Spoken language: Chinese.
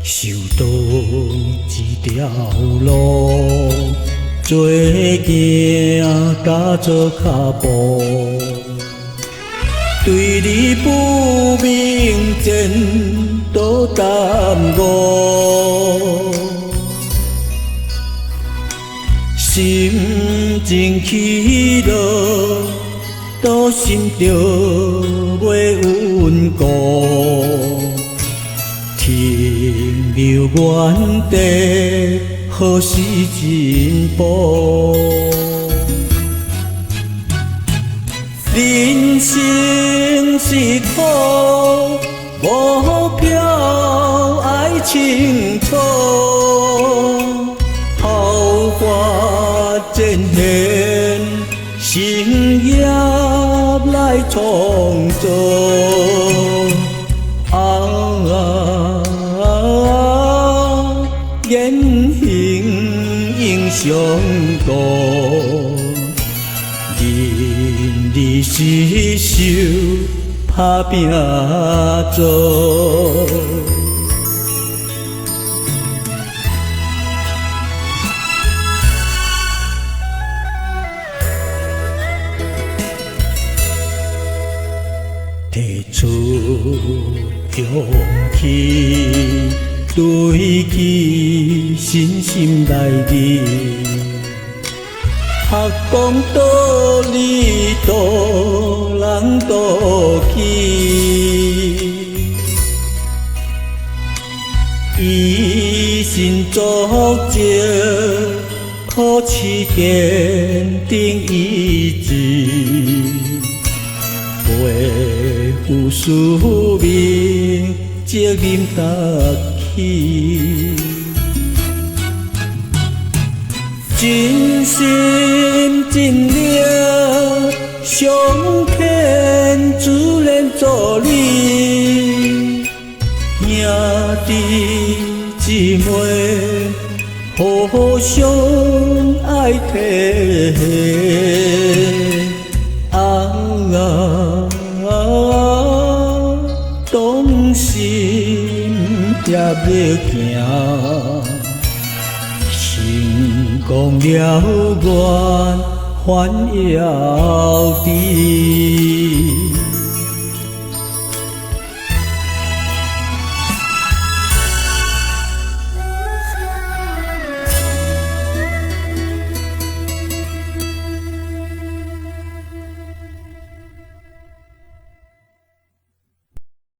守到一条路，做行甲做脚步，对你不明前途耽误，心情起落，都心着袂稳固。停留原地，何时进步？人生是苦，目标爱清楚，后发展现，事业来创造。言行应相顾，人日是受打拼做。提出勇气，对起信心来日，学讲道理，道人道己，以身作则，保持坚定意志。背负使命，责任担起，真心真力，相欠自然助力，兄弟姊妹互相爱体。同心协力行，成功了愿还遥知。